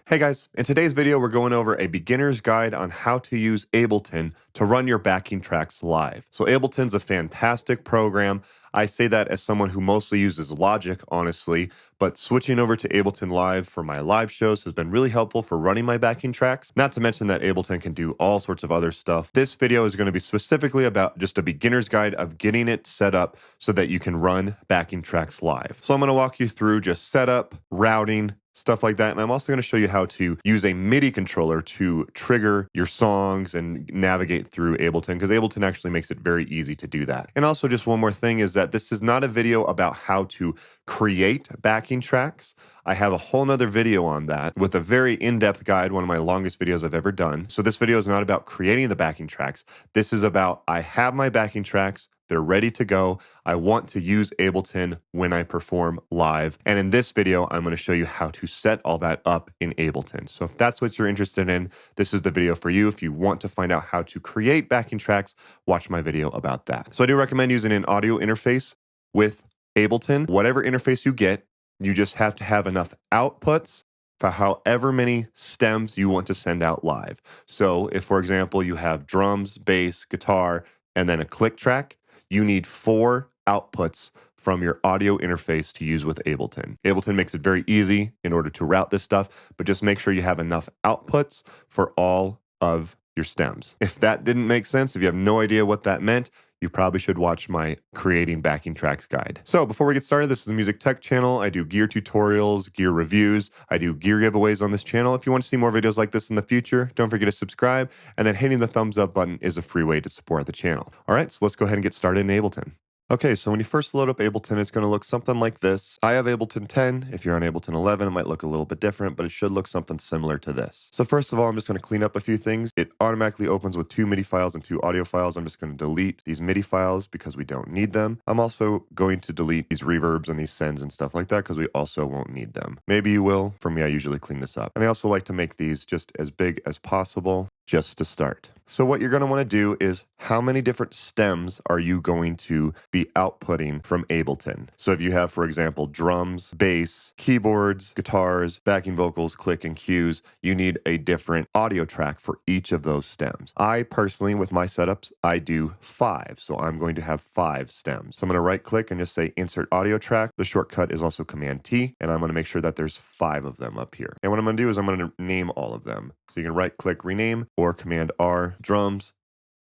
Hey guys, in today's video, we're going over a beginner's guide on how to use Ableton to run your backing tracks live. So Ableton's a fantastic program. I say that as someone who mostly uses Logic, honestly, but switching over to Ableton Live for my live shows has been really helpful for running my backing tracks. Not to mention that Ableton can do all sorts of other stuff. This video is going to be specifically about just a beginner's guide of getting it set up so that you can run backing tracks live. So I'm going to walk you through just setup, routing, stuff like that. And I'm also going to show you how to use a MIDI controller to trigger your songs and navigate through Ableton, because Ableton actually makes it very easy to do that. And also just one more thing is that this is not a video about how to create backing tracks. I have a whole nother video on that with a very in-depth guide, one of my longest videos I've ever done. So this video is not about creating the backing tracks. This is about, I have my backing tracks. They're ready to go. I want to use Ableton when I perform live. And in this video, I'm going to show you how to set all that up in Ableton. So if that's what you're interested in, this is the video for you. If you want to find out how to create backing tracks, watch my video about that. So I do recommend using an audio interface with Ableton. Whatever interface you get, you just have to have enough outputs for however many stems you want to send out live. So if, for example, you have drums, bass, guitar, and then a click track, you need 4 outputs from your audio interface to use with Ableton. Ableton makes it very easy in order to route this stuff, but just make sure you have enough outputs for all of your stems. If that didn't make sense, if you have no idea what that meant, you probably should watch my creating backing tracks guide. So before we get started, this is a music tech channel. I do gear tutorials, gear reviews. I do gear giveaways on this channel. If you want to see more videos like this in the future, don't forget to subscribe. And then hitting the thumbs up button is a free way to support the channel. All right, so let's go ahead and get started in Ableton. Okay, so when you first load up Ableton, it's going to look something like this. I have Ableton 10. If you're on Ableton 11, it might look a little bit different, but it should look something similar to this. So first of all, I'm just going to clean up a few things. It automatically opens with 2 MIDI files and 2 audio files. I'm just going to delete these MIDI files because we don't need them. I'm also going to delete these reverbs and these sends and stuff like that because we also won't need them. Maybe you will. For me, I usually clean this up. And I also like to make these just as big as possible just to start. So what you're going to want to do is, how many different stems are you going to be outputting from Ableton? So if you have, for example, drums, bass, keyboards, guitars, backing vocals, click, and cues, you need a different audio track for each of those stems. I personally, with my setups, I do 5. So I'm going to have 5 stems. So I'm going to right click and just say insert audio track. The shortcut is also Command T, and I'm going to make sure that there's 5 of them up here. And what I'm going to do is I'm going to name all of them. So you can right click rename or Command R, drums.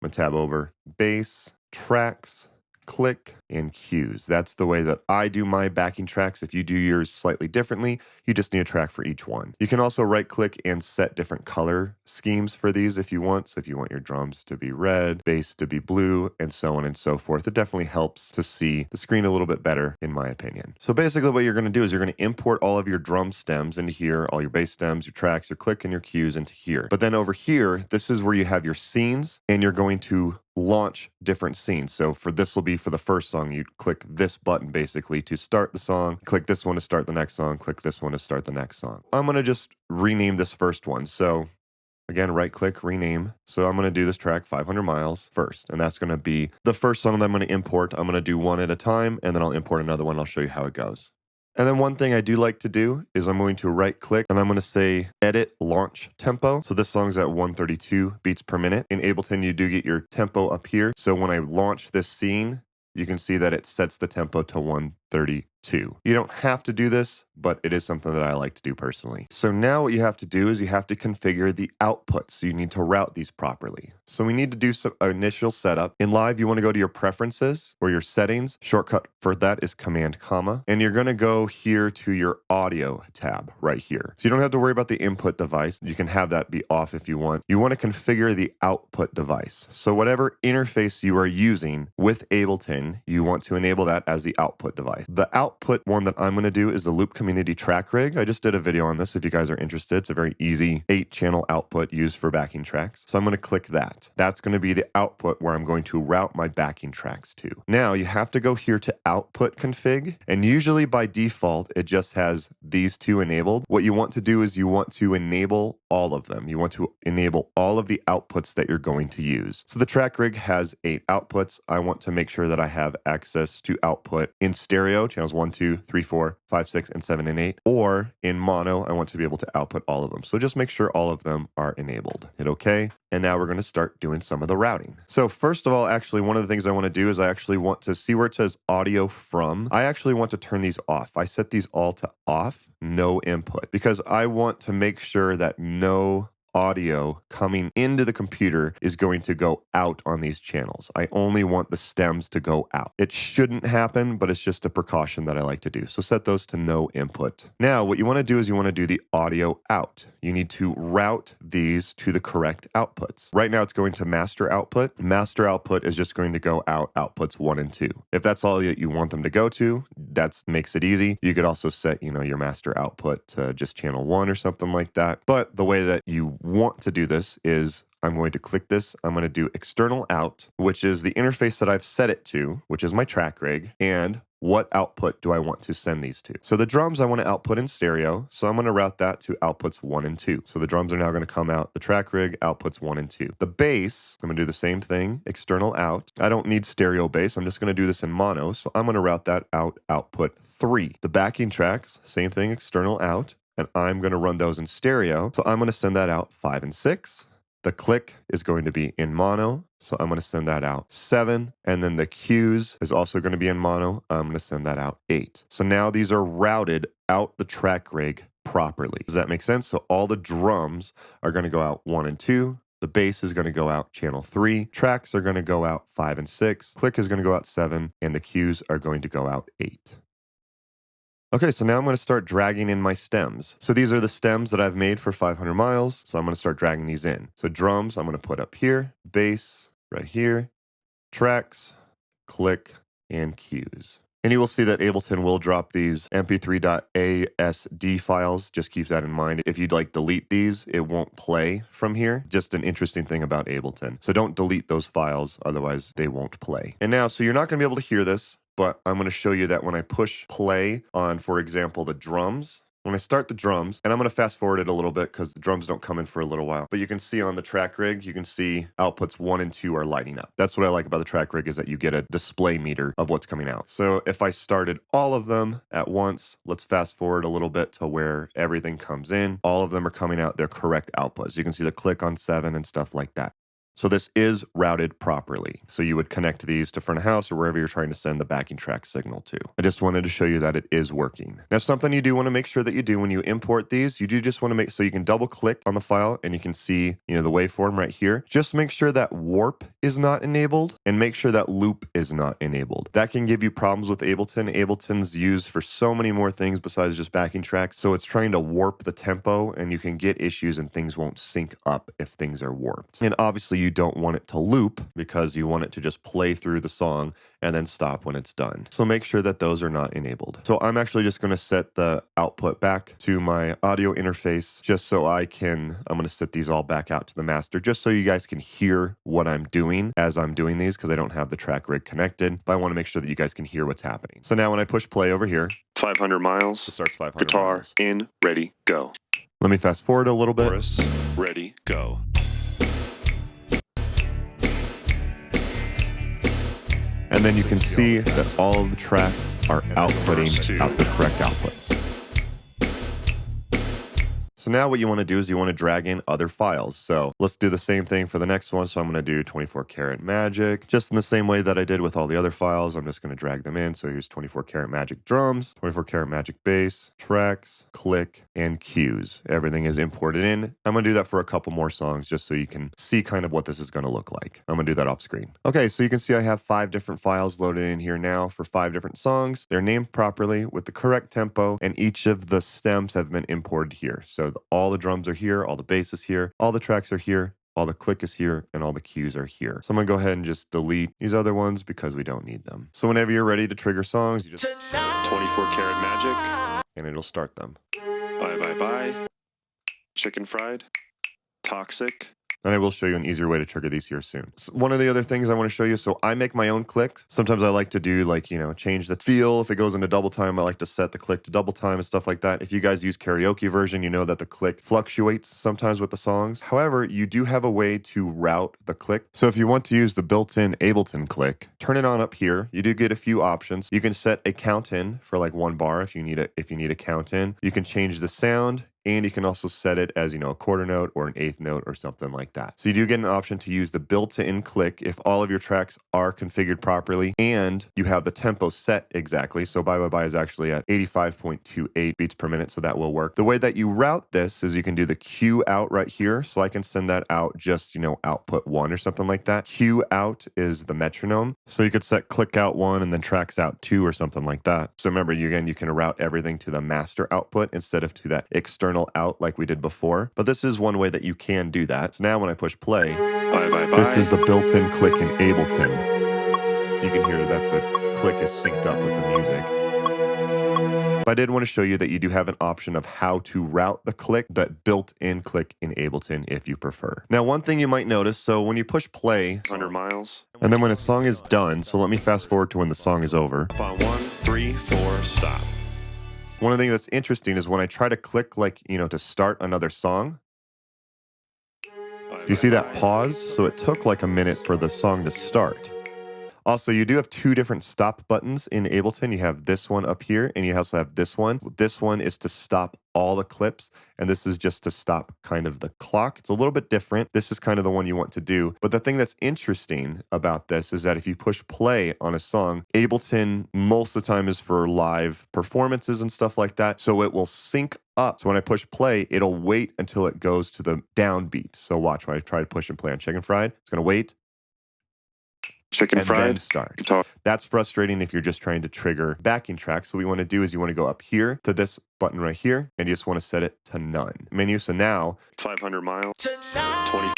I'm going to tab over bass, tracks, click, and cues. That's the way that I do my backing tracks. If you do yours slightly differently, you just need a track for each one. You can also right click and set different color schemes for these if you want. So if you want your drums to be red, bass to be blue, and so on and so forth, it definitely helps to see the screen a little bit better, in my opinion. So basically what you're going to do is you're going to import all of your drum stems into here, all your bass stems, your tracks, your click, and your cues into here. But then over here, this is where you have your scenes, and you're going to launch different scenes. So for this will be for the first song, you click this button basically to start the song, click this one to start the next song, click this one to start the next song. I'm going to just rename this first one. So again, right click, rename. So I'm going to do this track 500 miles first, and that's going to be the first song that I'm going to import. I'm going to do one at a time, and then I'll import another one. I'll show you how it goes. And then one thing I do like to do is I'm going to right click and I'm going to say edit launch tempo. So this song's at 132 beats per minute. In Ableton, you do get your tempo up here. So when I launch this scene, you can see that it sets the tempo to 132. You don't have to do this, but it is something that I like to do personally. So now what you have to do is you have to configure the outputs. So you need to route these properly. So we need to do some initial setup. In Live, you want to go to your preferences or your settings. Shortcut for that is Command comma. And you're going to go here to your audio tab right here. So you don't have to worry about the input device. You can have that be off if you want. You want to configure the output device. So whatever interface you are using with Ableton, you want to enable that as the output device. The output one that I'm going to do is the Loop Community Track Rig. I just did a video on this if you guys are interested. It's a very easy 8-channel output used for backing tracks. So I'm going to click that. That's going to be the output where I'm going to route my backing tracks to. Now you have to go here to Output Config, and usually by default, it just has these 2 enabled. What you want to do is you want to enable all of them. You want to enable all of the outputs that you're going to use. So the track rig has 8 outputs. I want to make sure that I have access to output in stereo stereo, channels 1, 2, 3, 4, 5, 6, and 7, and 8, or in mono, I want to be able to output all of them. So just make sure all of them are enabled. Hit OK. And now we're going to start doing some of the routing. So first of all, actually, one of the things I want to do is I actually want to see where it says audio from. I actually want to turn these off. I set these all to off, no input, because I want to make sure that no audio coming into the computer is going to go out on these channels. I only want the stems to go out. It shouldn't happen, but it's just a precaution that I like to do. So set those to no input. Now, what you want to do is you want to do the audio out. You need to route these to the correct outputs. Right now, it's going to master output. Master output is just going to go out outputs 1 and 2. If that's all that you want them to go to, that makes it easy. You could also set, your master output to just channel 1 or something like that. But the way that you want to do this is I'm going to click this. I'm going to do external out, which is the interface that I've set it to, which is my track rig, and what output do I want to send these to? So the drums I want to output in stereo, so I'm going to route that to outputs 1 and 2. So the drums are now going to come out the track rig, outputs 1 and 2. The bass, I'm going to do the same thing, external out. I don't need stereo bass. I'm just going to do this in mono, so I'm going to route that out, output 3. The backing tracks, same thing, external out, and I'm going to run those in stereo, so I'm going to send that out 5 and 6. The click is going to be in mono, so I'm going to send that out 7. And then the cues is also going to be in mono. I'm going to send that out 8. So now these are routed out the track rig properly. Does that make sense? So all the drums are going to go out 1 and 2. The bass is going to go out channel 3. Tracks are going to go out 5 and 6. Click is going to go out 7. And the cues are going to go out 8. Okay, so now I'm going to start dragging in my stems. So these are the stems that I've made for 500 miles. So I'm going to start dragging these in. So drums, I'm going to put up here, bass right here, tracks, click, and cues. And you will see that Ableton will drop these mp3.asd files. Just keep that in mind. If you'd delete these, it won't play from here. Just an interesting thing about Ableton. So don't delete those files, otherwise they won't play. And now, so you're not going to be able to hear this, but I'm going to show you that when I push play on, for example, the drums, when I start the drums, and I'm going to fast forward it a little bit because the drums don't come in for a little while, but you can see on the track rig, you can see outputs 1 and 2 are lighting up. That's what I like about the track rig, is that you get a display meter of what's coming out. So if I started all of them at once, let's fast forward a little bit to where everything comes in. All of them are coming out their correct outputs. You can see the click on 7 and stuff like that. So this is routed properly. So you would connect these to front of house or wherever you're trying to send the backing track signal to. I just wanted to show you that it is working. Now, something you do want to make sure that you do when you import these, you do just want to make, so you can double click on the file and you can see, the waveform right here. Just make sure that warp is not enabled and make sure that loop is not enabled. That can give you problems with Ableton. Ableton's used for so many more things besides just backing tracks. So it's trying to warp the tempo and you can get issues and things won't sync up if things are warped. And obviously you don't want it to loop because you want it to just play through the song and then stop when it's done. So make sure that those are not enabled. So I'm actually just going to set the output back to my audio interface just so I'm going to set these all back out to the master just so you guys can hear what I'm doing as I'm doing these because I don't have the track rig connected, but I want to make sure that you guys can hear what's happening. So now when I push play over here, 500 miles, it starts 500 guitar miles. In, ready, go. Let me fast forward a little bit. Chorus, ready, go. And then you can see that all of the tracks are outputting out the correct outputs. So now what you want to do is you want to drag in other files. So let's do the same thing for the next one. So I'm going to do 24 karat magic, just in the same way that I did with all the other files. I'm just going to drag them in. So here's 24 karat magic drums, 24 karat magic bass, tracks, click, and cues. Everything is imported in. I'm going to do that for a couple more songs just so you can see kind of what this is going to look like. I'm going to do that off screen. Okay, so you can see I have 5 different files loaded in here now for 5 different songs. They're named properly with the correct tempo, and each of the stems have been imported here. So all the drums are here, all the bass is here, all the tracks are here, all the click is here, and all the cues are here. So I'm going to go ahead and just delete these other ones because we don't need them. So whenever you're ready to trigger songs, you just 24 karat magic, and it'll start them. Bye, bye, bye. Chicken fried. Toxic. And I will show you an easier way to trigger these here soon. So one of the other things I want to show you, so I make my own clicks. Sometimes I like to do like, change the feel. If it goes into double time, I like to set the click to double time and stuff like that. If you guys use karaoke version, you know that the click fluctuates sometimes with the songs. However, you do have a way to route the click. So if you want to use the built-in Ableton click, turn it on up here. You do get a few options. You can set a count in for like 1 bar if you need a count in. You can change the sound. And you can also set it as, a quarter note or an eighth note or something like that. So you do get an option to use the built-in click if all of your tracks are configured properly and you have the tempo set exactly. So Bye Bye Bye is actually at 85.28 beats per minute, so that will work. The way that you route this is you can do the cue out right here. So I can send that out just, output 1 or something like that. Cue out is the metronome. So you could set click out 1 and then tracks out 2 or something like that. So remember, you can route everything to the master output instead of to that external out like we did before. But this is one way that you can do that. So now when I push play, Bye Bye Bye. This is the built-in click in Ableton. You can hear that the click is synced up with the music. But I did want to show you that you do have an option of how to route the click, that built-in click in Ableton if you prefer. Now, one thing you might notice, so when you push play, 100 miles. and then when a song is done, so let me fast forward to when the song is over. On 1, 3, 4, stop. One of the things that's interesting is when I try to click to start another song, you see that pause? So it took like a minute for the song to start. Also, you do have 2 different stop buttons in Ableton. You have this one up here, and you also have this one. This one is to stop all the clips, and this is just to stop kind of the clock. It's a little bit different. This is kind of the one you want to do. But the thing that's interesting about this is that if you push play on a song, Ableton most of the time is for live performances and stuff like that. So it will sync up. So when I push play, it'll wait until it goes to the downbeat. So watch when I try to push and play on Chicken Fried. It's going to wait. Chicken and Fried. Then start. Guitar. That's frustrating if you're just trying to trigger backing tracks. So what you want to do is you want to go up here to this button right here, and you just want to set it to none. Menu. So now 500 miles. 20.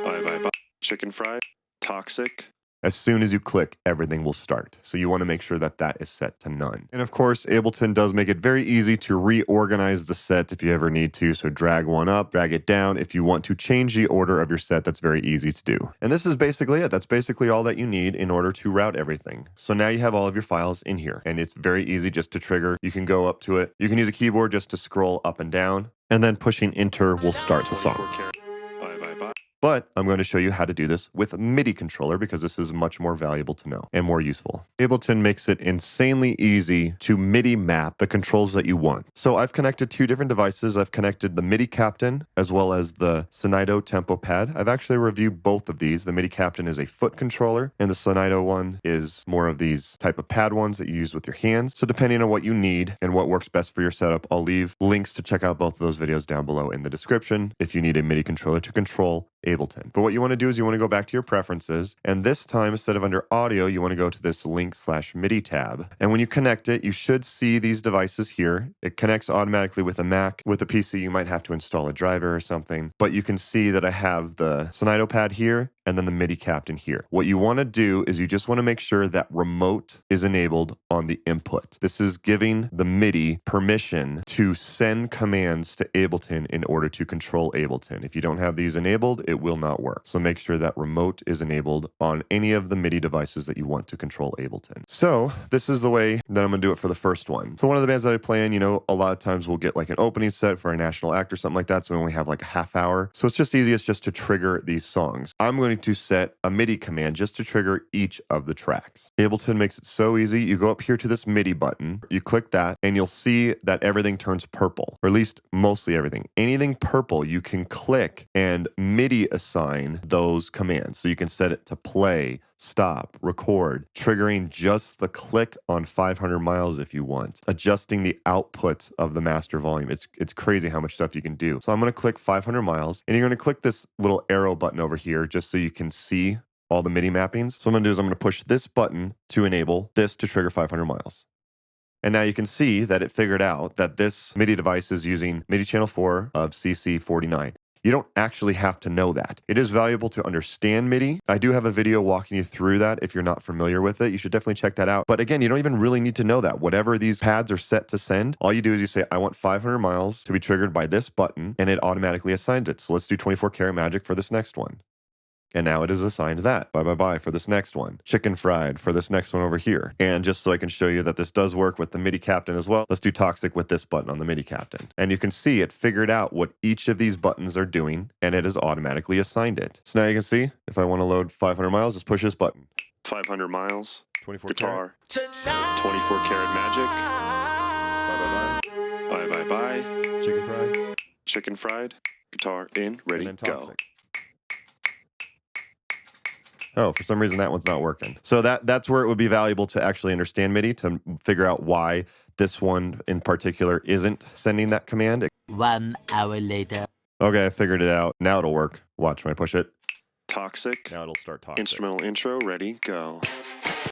Bye Bye Bye. Chicken Fried. Toxic. as soon as you click, everything will start. So you want to make sure that that is set to none. And of course, Ableton does make it very easy to reorganize the set if you ever need to. So drag one up, drag it down. If you want to change the order of your set, that's very easy to do. And this is basically it. That's basically all that you need in order to route everything. So now you have all of your files in here, and it's very easy just to trigger. You can go up to it. You can use a keyboard just to scroll up and down, and then pushing enter will start the song. But I'm going to show you how to do this with a MIDI controller because this is much more valuable to know and more useful. Ableton makes it insanely easy to MIDI map the controls that you want. So I've connected two different devices. I've connected the MIDI Captain as well as the SYNIDO TEMPOPAD. I've actually reviewed both of these. The MIDI Captain is a foot controller and the SYNIDO one is more of these type of pad ones that you use with your hands. So depending on what you need and what works best for your setup, I'll leave links to check out both of those videos down below in the description if you need a MIDI controller to control Ableton. But what you want to do is you want to go back to your preferences, and this time instead of under audio, you want to go to this link/MIDI tab. And when you connect it, you should see these devices here. It connects automatically with a Mac. With a PC, you might have to install a driver or something, but you can see that I have the SYNIDO pad here and then the MIDI Captain here. What you want to do is you just want to make sure that remote is enabled on the input. This is giving the MIDI permission to send commands to Ableton in order to control Ableton. If you don't have these enabled, it will not work. So make sure that remote is enabled on any of the MIDI devices that you want to control Ableton. So this is the way that I'm going to do it for the first one. So one of the bands that I play in, a lot of times we'll get like an opening set for a national act or something like that. So we only have like a half hour. So it's just easiest just to trigger these songs. I'm going to set a MIDI command just to trigger each of the tracks. Ableton makes it so easy. You go up here to this MIDI button, you click that, and you'll see that everything turns purple, or at least mostly everything. Anything purple, you can click and MIDI assign those commands. So you can set it to play, stop, record, triggering just the click on 500 miles if you want, adjusting the output of the master volume. It's crazy how much stuff you can do. So I'm going to click 500 miles, and you're going to click this little arrow button over here just so you can see all the MIDI mappings. So what I'm going to do is I'm going to push this button to enable this to trigger 500 miles. And now you can see that it figured out that this MIDI device is using MIDI channel 4 of CC49. You don't actually have to know that. It is valuable to understand MIDI. I do have a video walking you through that. If you're not familiar with it, you should definitely check that out. But again, you don't even really need to know that. Whatever these pads are set to send, all you do is you say, I want 500 miles to be triggered by this button, and it automatically assigns it. So let's do 24 karat magic for this next one. And now it is assigned that. Bye, bye, bye for this next one. Chicken fried for this next one over here. And just so I can show you that this does work with the MIDI captain as well, let's do toxic with this button on the MIDI captain. And you can see it figured out what each of these buttons are doing, and it has automatically assigned it. So now you can see, if I want to load 500 miles, just push this button. 500 miles. 24 guitar. karat. 24 karat magic. Bye, bye, bye. Bye bye bye. Chicken fried. Chicken fried. Guitar in, ready, And then go. toxic. Oh, for some reason that one's not working. So that's where it would be valuable to actually understand MIDI to figure out why this one in particular isn't sending that command. 1 hour later. Okay, I figured it out. Now it'll work. Watch when I push it. Toxic. Now it'll start talking. Instrumental intro, ready, go.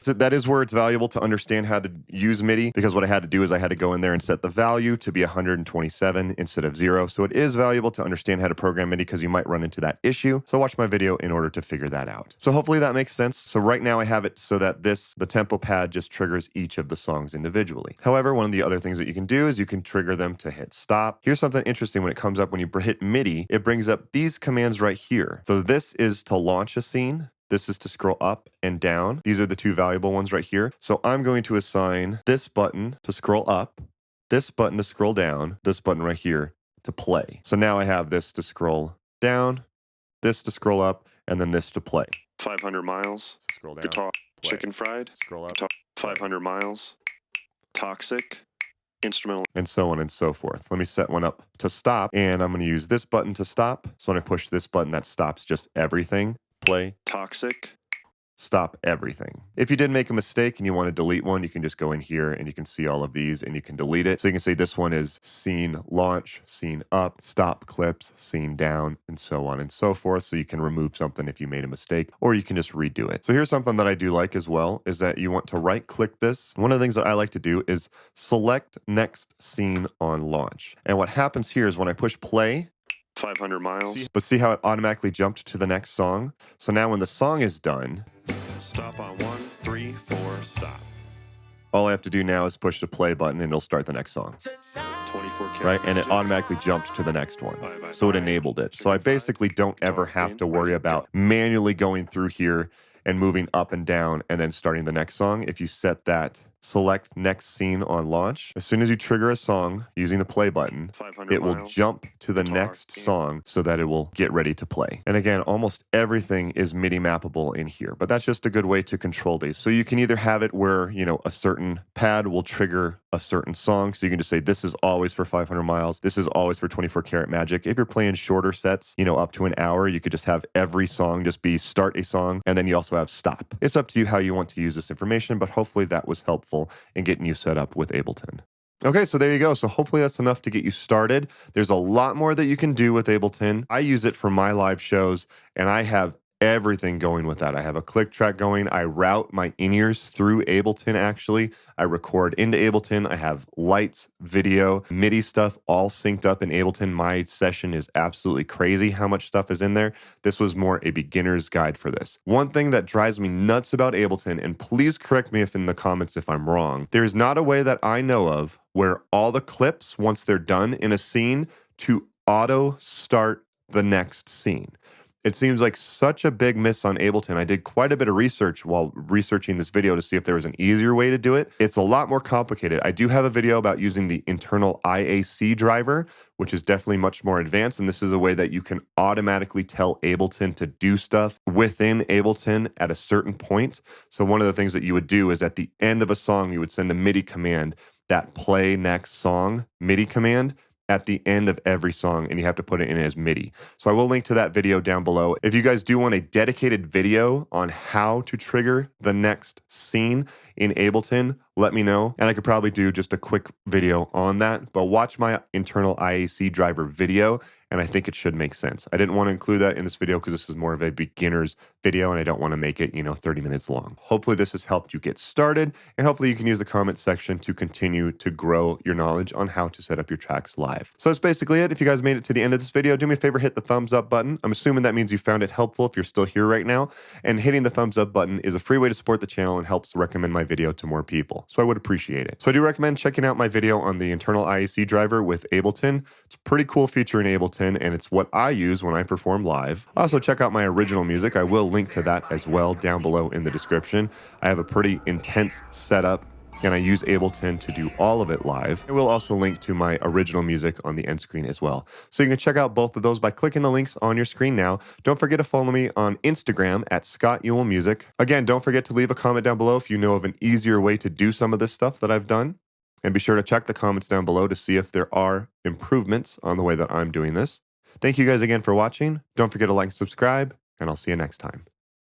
So that is where it's valuable to understand how to use MIDI, because what I had to do is I had to go in there and set the value to be 127 instead of 0. So it is valuable to understand how to program MIDI because you might run into that issue. So watch my video in order to figure that out. So hopefully that makes sense. So right now I have it so that the tempo pad just triggers each of the songs individually. However, one of the other things that you can do is you can trigger them to hit stop. Here's something interesting when it comes up when you hit MIDI, it brings up these commands right here. So this is to launch a scene. This is to scroll up and down. These are the two valuable ones right here. So I'm going to assign this button to scroll up, this button to scroll down, this button right here to play. So now I have this to scroll down, this to scroll up, and then this to play. 500 miles. So scroll down, Guitar. play. Chicken fried. Scroll up, Guitar. 500 miles. Toxic. Instrumental. and so on and so forth. Let me set one up to stop, and I'm going to use this button to stop. So when I push this button, that stops just everything. Play. Toxic. Stop everything. If you did make a mistake and you want to delete one, you can just go in here and you can see all of these and you can delete it. So you can say this one is scene launch, scene up, stop clips, scene down, and so on and so forth. So you can remove something if you made a mistake, or you can just redo it. So here's something that I do like as well, is that you want to right click this. One of the things that I like to do is select next scene on launch. And what happens here is when I push play, 500 miles. but see how it automatically jumped to the next song? So now when the song is done, Stop on 1, 3, 4, stop. all I have to do now is push the play button and it'll start the next song, 24 karat right? And it magic. automatically jumped to the next one. Bye, bye, So it bye. enabled it. So I basically don't ever have to worry about manually going through here and moving up and down and then starting the next song. If you set that select next scene on launch, as soon as you trigger a song using the play button, 500 it will miles. jump to the Guitar next in. song so that it will get ready to play. And again, almost everything is MIDI mappable in here, but that's just a good way to control these. So you can either have it where, you know, a certain pad will trigger a certain song. So you can just say, this is always for 500 miles. This is always for 24 karat magic. If you're playing shorter sets, you know, up to an hour, you could just have every song just be start a song. And then you also have stop. It's up to you how you want to use this information, but hopefully that was helpful in getting you set up with Ableton. Okay, so there you go. So hopefully that's enough to get you started. There's a lot more that you can do with Ableton. I use it for my live shows, and I have everything going with that. I have a click track going. I route my in-ears through Ableton, actually. I record into Ableton. I have lights, video, MIDI stuff all synced up in Ableton. My session is absolutely crazy how much stuff is in there. This was more a beginner's guide for this. One thing that drives me nuts about Ableton, and please correct me if in the comments if I'm wrong, there's not a way that I know of where all the clips, once they're done in a scene, to auto start the next scene. It seems like such a big miss on Ableton. I did quite a bit of research while researching this video to see if there was an easier way to do it. It's a lot more complicated. I do have a video about using the internal IAC driver, which is definitely much more advanced. And this is a way that you can automatically tell Ableton to do stuff within Ableton at a certain point. So one of the things that you would do is at the end of a song, you would send a MIDI command, that play next song MIDI command, at the end of every song, and you have to put it in as MIDI. So I will link to that video down below. If you guys do want a dedicated video on how to trigger the next scene in Ableton, let me know. And I could probably do just a quick video on that, but watch my internal IAC driver video, and I think it should make sense. I didn't want to include that in this video because this is more of a beginner's video and I don't want to make it, 30 minutes long. Hopefully this has helped you get started, and hopefully you can use the comment section to continue to grow your knowledge on how to set up your tracks live. So that's basically it. If you guys made it to the end of this video, do me a favor, hit the thumbs up button. I'm assuming that means you found it helpful if you're still here right now, and hitting the thumbs up button is a free way to support the channel and helps recommend my video to more people. So I would appreciate it. So I do recommend checking out my video on the internal IAC driver with Ableton. It's a pretty cool feature in Ableton, and it's what I use when I perform live. Also, check out my original music. I will link to that as well down below in the description. I have a pretty intense setup, and I use Ableton to do all of it live. I will also link to my original music on the end screen as well. So you can check out both of those by clicking the links on your screen now. Don't forget to follow me on Instagram at Scott Ewell Music. Again, don't forget to leave a comment down below if you know of an easier way to do some of this stuff that I've done. And be sure to check the comments down below to see if there are improvements on the way that I'm doing this. Thank you guys again for watching. Don't forget to like and subscribe, and I'll see you next time.